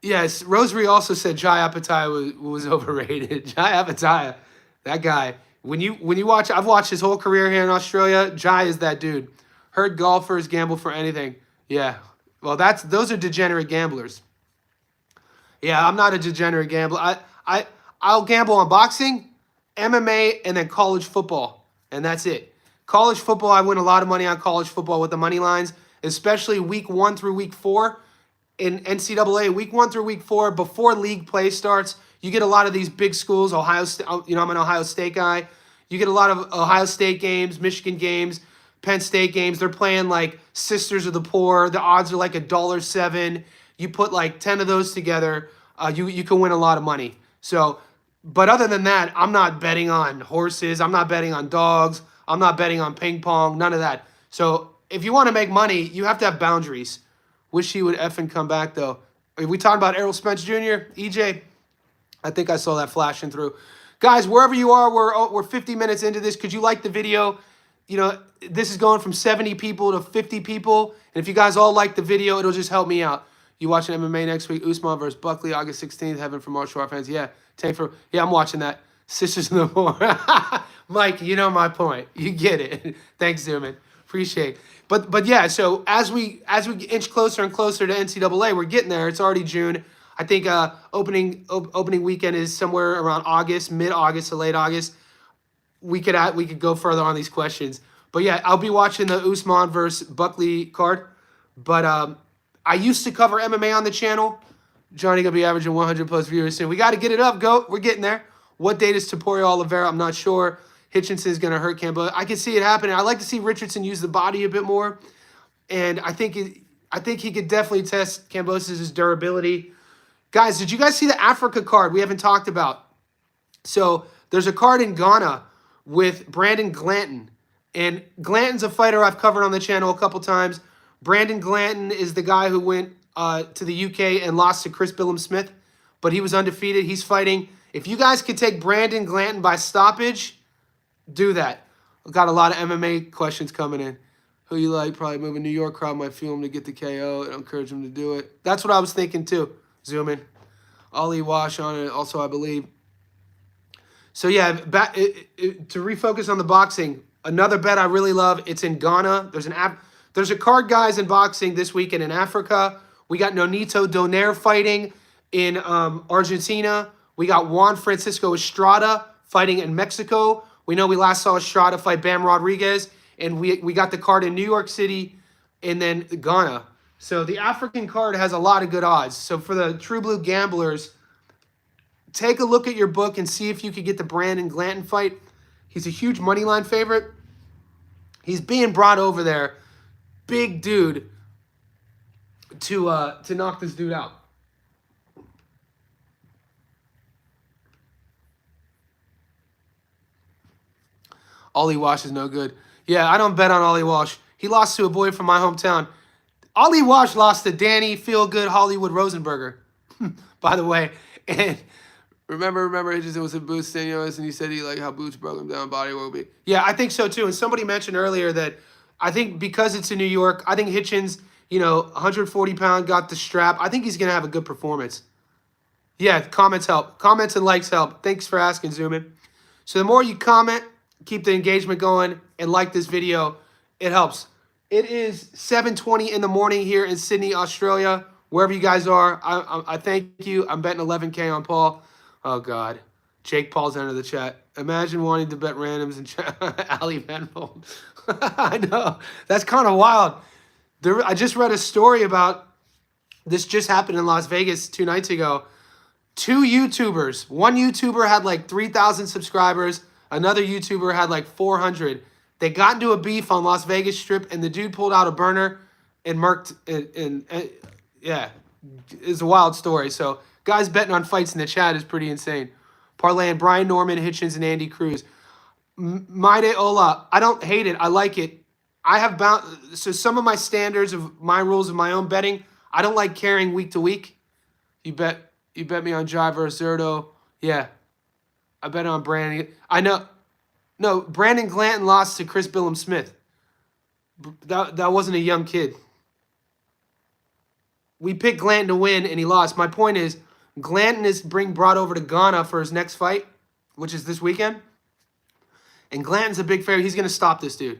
Yes, Rosary also said Jai Apataya was overrated. Jai Apataya, that guy. When you watch, I've watched his whole career here in Australia. Jai is that dude. Heard golfers gamble for anything. Yeah. Well, those are degenerate gamblers. Yeah, I'm not a degenerate gambler. I'll gamble on boxing, MMA, and then college football. And that's it. College football, I win a lot of money on college football with the money lines, especially week 1 through week 4. In NCAA, week 1 through week 4, before league play starts, you get a lot of these big schools. Ohio State, you know, I'm an Ohio State guy. You get a lot of Ohio State games, Michigan games, Penn State games. They're playing like Sisters of the Poor. The odds are like $1.07. You put like 10 of those together, you can win a lot of money. So, but other than that, I'm not betting on horses. I'm not betting on dogs. I'm not betting on ping pong. None of that. So if you want to make money, you have to have boundaries. Wish he would effing come back, though. Are we talking about Errol Spence Jr., EJ? I think I saw that flashing through. Guys, wherever you are, we're 50 minutes into this. Could you like the video? You know, this is going from 70 people to 50 people. And if you guys all like the video, it'll just help me out. You watching MMA next week? Usman versus Buckley, August 16th. Heaven for martial art fans. Yeah, I'm watching that. Sisters in the War. Mike, you know my point. You get it. Thanks, Zoomin. Appreciate it. But yeah, so as we inch closer and closer to NCAA, we're getting there. It's already June. I think opening weekend is somewhere around August, mid-August to late August. We could go further on these questions. But yeah, I'll be watching the Usman versus Buckley card. But I used to cover MMA on the channel. Johnny gonna be averaging 100 plus viewers soon. We got to get it up, goat. We're getting there. What date is Taporio Oliveira? I'm not sure. Hitchens is going to hurt Cambosos. I can see it happening. I like to see Richardson use the body a bit more. And I think he could definitely test Kambosos' durability. Guys, did you guys see the Africa card we haven't talked about? So there's a card in Ghana with Brandon Glanton. And Glanton's a fighter I've covered on the channel a couple times. Brandon Glanton is the guy who went to the UK and lost to Chris Billum-Smith. But he was undefeated. He's fighting. If you guys could take Brandon Glanton by stoppage, do that. I've got a lot of MMA questions coming in. Who you like? Probably moving New York crowd might feel him to get the KO. I encourage him to do it. That's what I was thinking too. Zoom in. Ali Wash on it also, I believe. So yeah, to refocus on the boxing, another bet I really love. It's in Ghana. There's a card, guys, in boxing this weekend in Africa. We got Nonito Donaire fighting in Argentina. We got Juan Francisco Estrada fighting in Mexico. We know we last saw Estrada fight Bam Rodriguez, and we got the card in New York City and then Ghana. So the African card has a lot of good odds. So for the True Blue gamblers, take a look at your book and see if you could get the Brandon Glanton fight. He's a huge money line favorite. He's being brought over there, big dude, to knock this dude out. Ollie Wash is no good. Yeah, I don't bet on Ollie Wash. He lost to a boy from my hometown. Ollie Wash lost to Danny Feelgood Hollywood Rosenberger, by the way. And remember, Hitchens was in Boots Daniels, and he said he liked how Boots broke him down, body will be. Yeah, I think so too. And somebody mentioned earlier that I think because it's in New York, I think Hitchens, 140-pound, got the strap. I think he's going to have a good performance. Yeah, comments help. Comments and likes help. Thanks for asking, Zoomin. So the more you comment, keep the engagement going, and like this video, it helps. It is 7:20 in the morning here in Sydney, Australia. Wherever you guys are, I thank you. I'm betting 11K on Paul. Oh, God. Jake Paul's entered the chat. Imagine wanting to bet randoms in chat. Ali Venfold. I know. That's kind of wild. I just read a story about this just happened in Las Vegas 2 nights ago. 2 YouTubers. One YouTuber had like 3,000 subscribers. Another YouTuber had like 400. They got into a beef on Las Vegas Strip, and the dude pulled out a burner and murked. Yeah, it's a wild story. So guys betting on fights in the chat is pretty insane. Parlaying Brian Norman, Hitchens, and Andy Cruz. Maide Ola, I don't hate it. I like it. I have so some of my standards of my rules of my own betting, I don't like carrying week to week. You bet me on Jai versus Zerto. Yeah. I bet on Brandon. I know. No, Brandon Glanton lost to Chris Billum Smith. That wasn't a young kid. We picked Glanton to win, and he lost. My point is, Glanton is brought over to Ghana for his next fight, which is this weekend. And Glanton's a big favorite. He's going to stop this dude.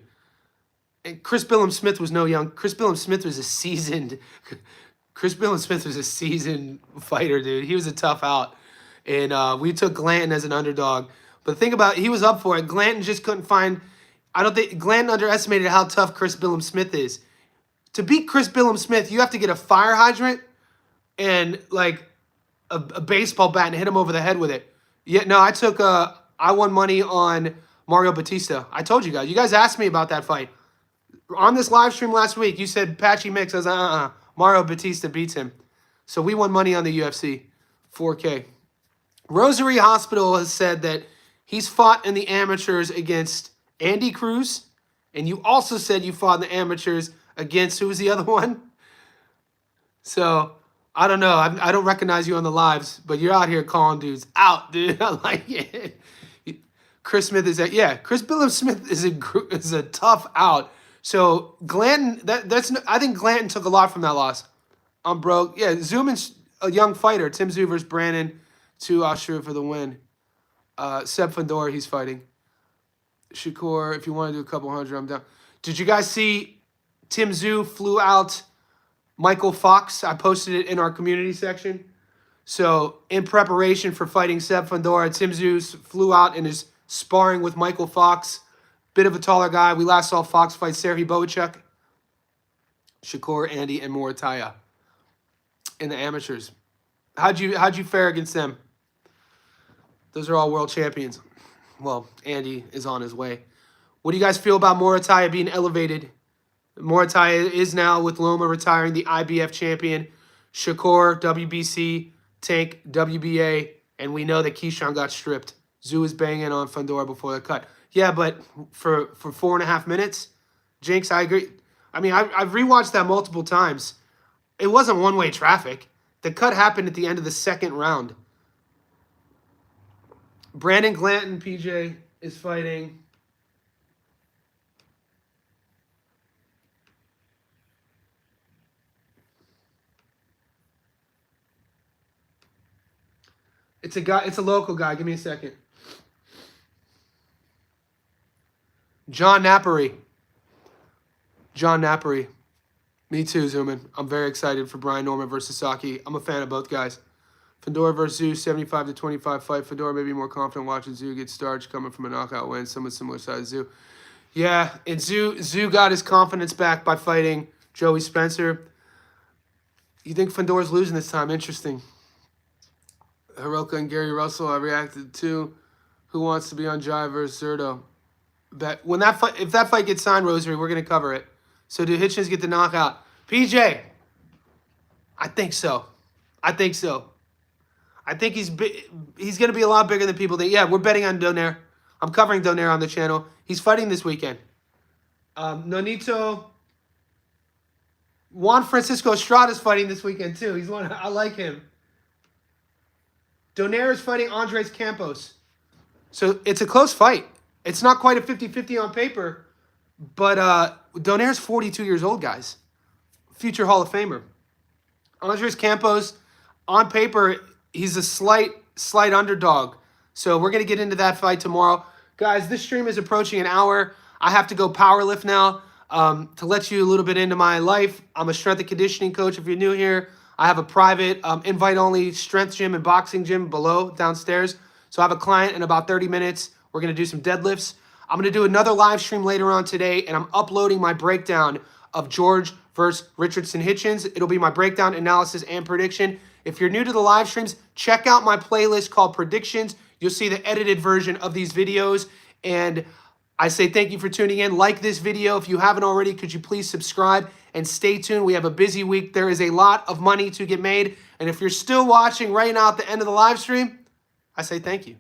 And Chris Billum Smith was no young. Chris Billum Smith was a seasoned fighter, dude. He was a tough out. And we took Glanton as an underdog. But think about it, he was up for it. Glanton just couldn't find... I don't think... Glanton underestimated how tough Chris Billum Smith is. To beat Chris Billum Smith, you have to get a fire hydrant and like a baseball bat and hit him over the head with it. Yeah, no, I won money on Mario Batista. I told you guys. You guys asked me about that fight. On this live stream last week, you said Patchy Mix. I was like, Mario Batista beats him. So we won money on the UFC. 4K. Rosary Hospital has said that he's fought in the amateurs against Andy Cruz. And you also said you fought in the amateurs against, who was the other one? So, I don't know. I don't recognize you on the lives, but you're out here calling dudes out, dude. I like it. Chris Smith is Chris Billum Smith is a tough out. So, Glanton, I think Glanton took a lot from that loss. I'm broke. Yeah, Zuman's a young fighter. Tim Tszyu versus Brandon. 2 Austria for the win. Seb Fandor, he's fighting. Shakur, if you want to do a couple hundred, I'm down. Did you guys see Tim Tszyu flew out Michael Fox? I posted it in our community section. So, in preparation for fighting Seb Fandor, Tim Tszyu flew out and is sparring with Michael Fox. Bit of a taller guy. We last saw Fox fight Serhii Bohachuk, Shakur, Andy, and Morataya in the amateurs. How'd you fare against them? Those are all world champions. Well, Andy is on his way. What do you guys feel about Morataya being elevated? Morataya is now, with Loma retiring, the IBF champion. Shakur, WBC, Tank, WBA, and we know that Keyshawn got stripped. Tszyu is banging on Fandor before the cut. Yeah, but for 4.5 minutes, Jinx, I agree. I mean, I've rewatched that multiple times. It wasn't one-way traffic. The cut happened at the end of the second round. Brandon Glanton, PJ, is fighting. It's a guy. It's a local guy. Give me a second. John Napoli. John Napoli. Me too, Zoomin. I'm very excited for Brian Norman versus Saki. I'm a fan of both guys. Fandor versus Tszyu, 75-25 fight. Fandor may be more confident watching Tszyu get starched coming from a knockout win. Someone similar size Tszyu. Yeah, and Tszyu got his confidence back by fighting Joey Spencer. You think Fandor's losing this time? Interesting. Hiroka and Gary Russell, I reacted to. Who wants to be on Jai versus Zerto? Bet when that fight, if that fight gets signed, Rosary, we're gonna cover it. So do Hitchens get the knockout? PJ, I think so. I think so. I think he's gonna be a lot bigger than people think. Yeah, we're betting on Donaire. I'm covering Donaire on the channel. He's fighting this weekend. Nonito. Juan Francisco Estrada's fighting this weekend too. He's one. I like him. Donaire is fighting Andres Campos. So it's a close fight. It's not quite a 50-50 on paper, but Donaire's 42 years old, guys. Future Hall of Famer. Andres Campos, on paper, he's a slight underdog. So we're going to get into that fight tomorrow. Guys, this stream is approaching an hour. I have to go powerlift now. To let you a little bit into my life, I'm a strength and conditioning coach. If you're new here, I have a private invite-only strength gym and boxing gym below, downstairs. So I have a client in about 30 minutes. We're going to do some deadlifts. I'm going to do another live stream later on today, and I'm uploading my breakdown of George versus Richardson Hitchens. It'll be my breakdown, analysis, and prediction. If you're new to the live streams, check out my playlist called Predictions. You'll see the edited version of these videos. And I say thank you for tuning in. Like this video. If you haven't already, could you please subscribe and stay tuned. We have a busy week. There is a lot of money to get made. And if you're still watching right now at the end of the live stream, I say thank you.